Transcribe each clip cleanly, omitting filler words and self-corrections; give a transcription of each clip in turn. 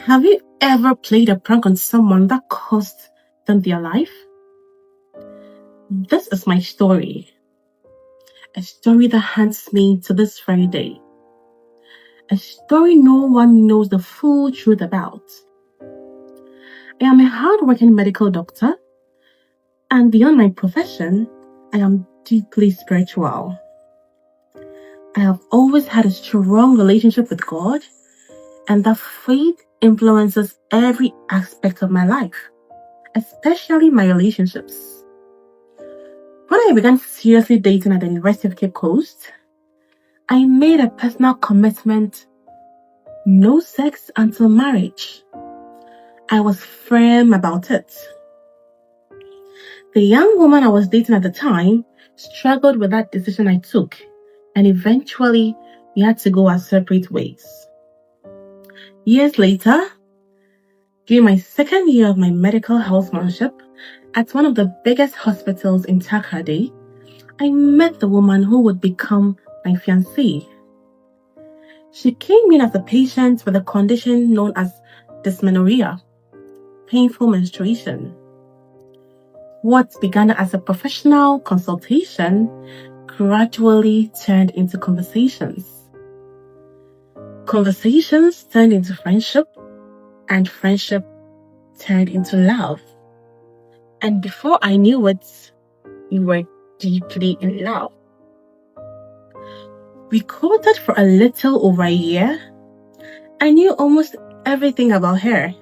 Have you ever played a prank on someone that cost them their life? This is my story. A story that haunts me to this very day. A story no one knows the full truth about. I am a hardworking medical doctor, and beyond my profession, I am deeply spiritual. I have always had a strong relationship with God, and that faith influences every aspect of my life, especially my relationships. When I began seriously dating at the University of Cape Coast, I made a personal commitment: no sex until marriage. I was firm about it. The young woman I was dating at the time struggled with that decision I took, and eventually we had to go our separate ways. Years later, during my second year of my medical housemanship at one of the biggest hospitals in Takoradi, I met the woman who would become my fiancée. She came in as a patient with a condition known as dysmenorrhea, painful menstruation. What began as a professional consultation gradually turned into conversations. Conversations turned into friendship, and friendship turned into love. And before I knew it, we were deeply in love. We courted for a little over a year. I knew almost everything about her.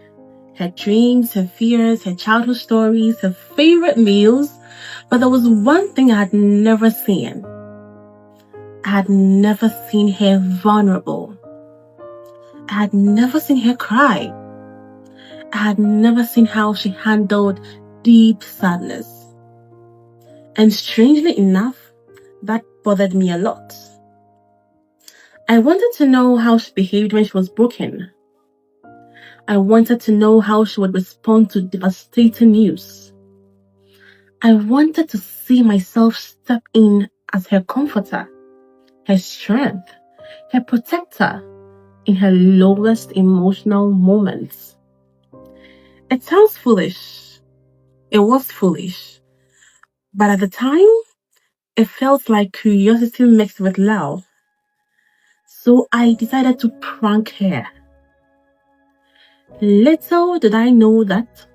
Her dreams, her fears, her childhood stories, her favorite meals. But there was one thing I had never seen. I had never seen her vulnerable. I had never seen her cry. I had never seen how she handled deep sadness. And strangely enough, that bothered me a lot. I wanted to know how she behaved when she was broken. I wanted to know how she would respond to devastating news. I wanted to see myself step in as her comforter, her strength, her protector in her lowest emotional moments. It sounds foolish. It was foolish. But at the time, it felt like curiosity mixed with love. So I decided to prank her. Little did I know that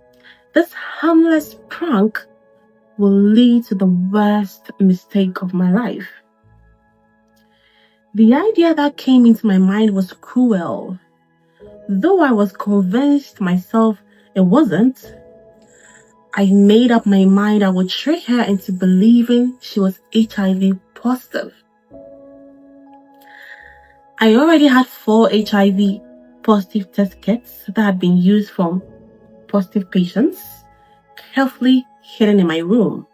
this harmless prank will lead to the worst mistake of my life. The idea that came into my mind was cruel. Though I was convinced myself it wasn't, I made up my mind I would trick her into believing she was HIV positive. I already had 4 HIV positive test kits that had been used from positive patients, carefully hidden in my room.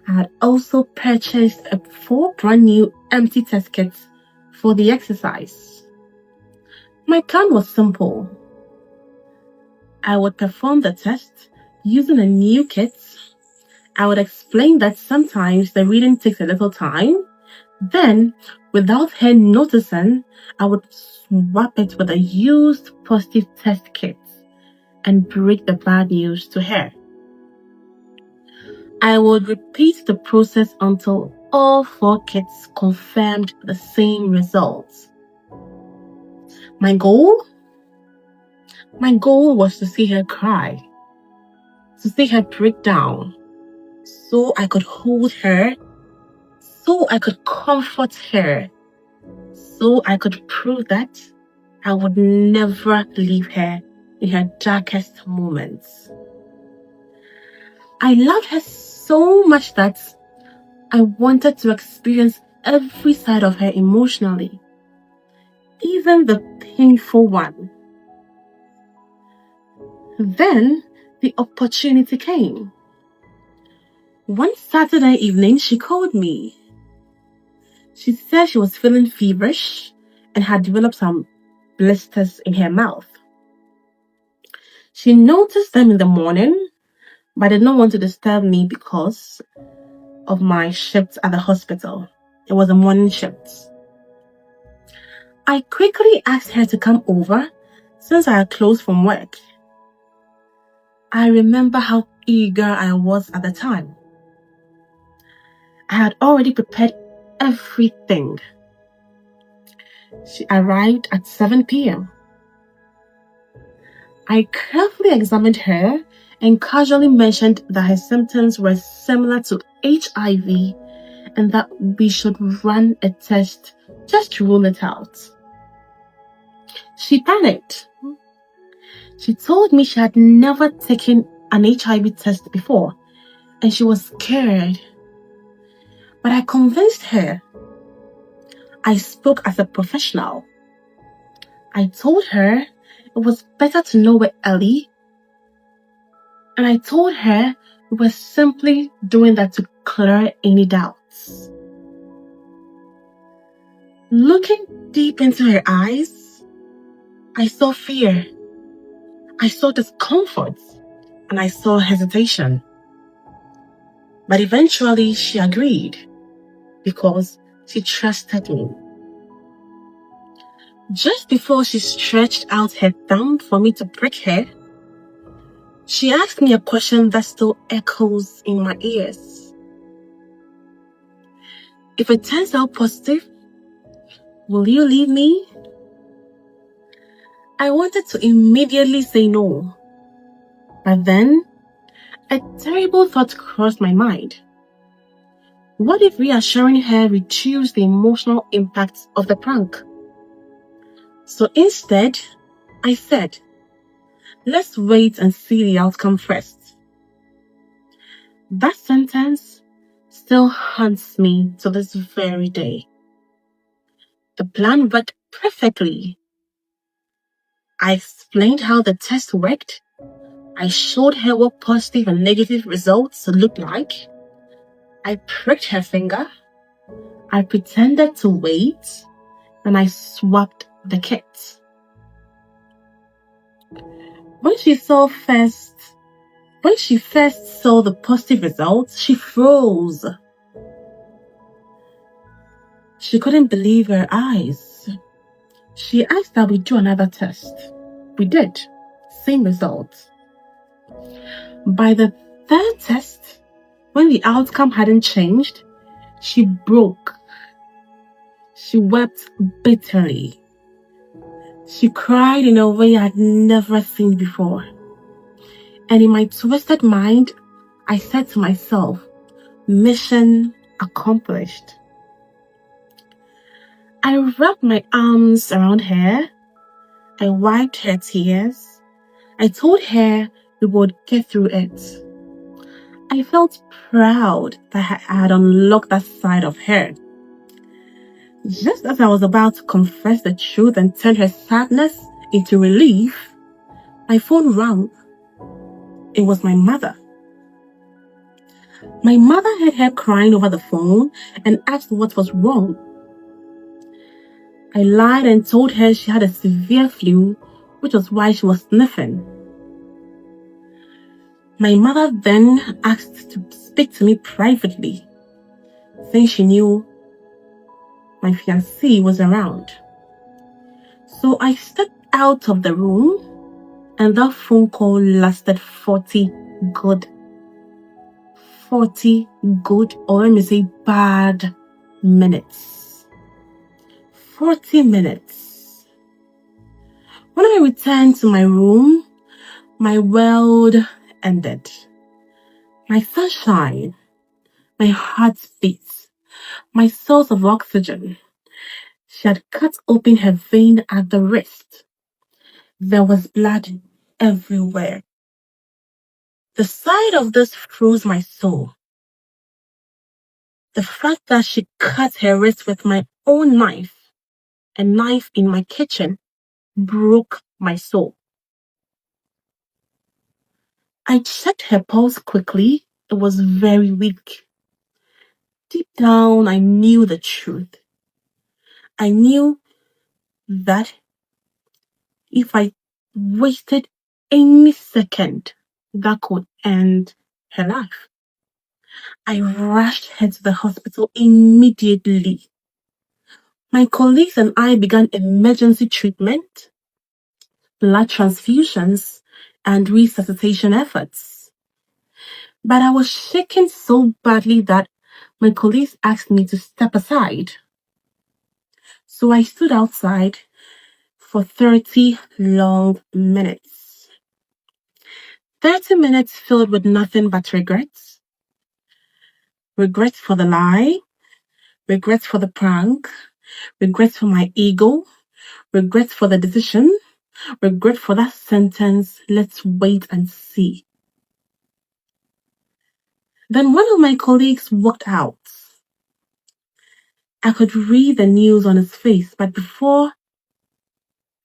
I had also purchased 4 brand new empty test kits for the exercise. My plan was simple. I would perform the test using a new kit. I would explain that sometimes the reading takes a little time. Then, without her noticing, I would swap it with a used positive test kit and break the bad news to her. I would repeat the process until all 4 kits confirmed the same results. My goal was to see her cry, to see her break down, so I could hold her, so I could comfort her, so I could prove that I would never leave her in her darkest moments. I loved her so much that I wanted to experience every side of her emotionally, even the painful one. Then the opportunity came. One Saturday evening, she called me. She said she was feeling feverish and had developed some blisters in her mouth. She noticed them in the morning, but did not want to disturb me because of my shift at the hospital. It was a morning shift. I quickly asked her to come over since I had closed from work. I remember how eager I was at the time. I had already prepared everything. She arrived at 7 p.m. I carefully examined her and casually mentioned that her symptoms were similar to HIV and that we should run a test just to rule it out. She panicked. She told me she had never taken an HIV test before and she was scared. But I convinced her. I spoke as a professional. I told her it was better to know it early. And I told her we were simply doing that to clear any doubts. Looking deep into her eyes, I saw fear. I saw discomfort. And I saw hesitation. But eventually she agreed because she trusted me. Just before she stretched out her thumb for me to prick her, she asked me a question that still echoes in my ears. If it turns out positive, will you leave me? I wanted to immediately say no. But then, a terrible thought crossed my mind. What if reassuring her reduced the emotional impact of the prank? So instead, I said, let's wait and see the outcome first. That sentence still haunts me to this very day. The plan worked perfectly. I explained how the test worked. I showed her what positive and negative results looked like. I pricked her finger. I pretended to wait. And I swapped the kit. When she first saw the positive results, she froze. She couldn't believe her eyes. She asked that we do another test. We did. Same results. By the third test, when the outcome hadn't changed, she broke. She wept bitterly. She cried in a way I'd never seen before. And in my twisted mind, I said to myself, mission accomplished. I wrapped my arms around her. I wiped her tears. I told her we would get through it. I felt proud that I had unlocked that side of her. Just as I was about to confess the truth and turn her sadness into relief, my phone rang. It was my mother. My mother heard her crying over the phone and asked what was wrong. I lied and told her she had a severe flu, which was why she was sniffing. My mother then asked to speak to me privately, saying she knew my fiancé was around. So I stepped out of the room and that phone call lasted 40 good, or let me say bad minutes. 40 minutes. When I returned to my room, my world ended. My sunshine, my heartbeat, my source of oxygen. She had cut open her vein at the wrist. There was blood everywhere. The sight of this froze my soul. The fact that she cut her wrist with my own knife, a knife in my kitchen, broke my soul. I checked her pulse quickly. It was very weak. Deep down, I knew the truth. I knew that if I wasted any second, that could end her life. I rushed her to the hospital immediately. My colleagues and I began emergency treatment. blood transfusions, and resuscitation efforts. But I was shaken so badly that my colleagues asked me to step aside. So I stood outside for 30 long minutes. 30 minutes filled with nothing but regrets. Regrets for the lie, regrets for the prank, regrets for my ego, regrets for the decision, regret for that sentence, let's wait and see. Then one of my colleagues walked out. I could read the news on his face, but before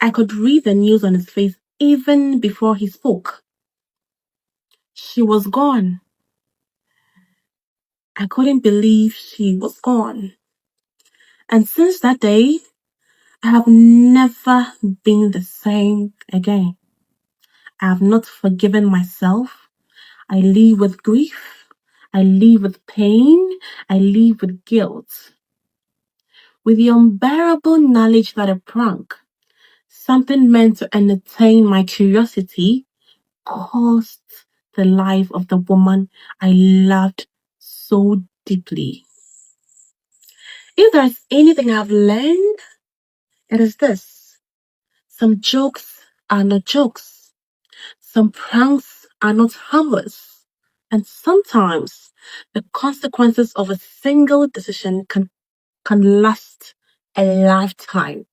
I could read the news on his face, even before he spoke, she was gone. I couldn't believe she was gone. And since that day, I have never been the same again. I have not forgiven myself. I live with grief. I live with pain. I live with guilt. With the unbearable knowledge that a prank, something meant to entertain my curiosity, cost the life of the woman I loved so deeply. If there's anything I've learned, it is this. Some jokes are not jokes. Some pranks are not harmless. And sometimes the consequences of a single decision can last a lifetime.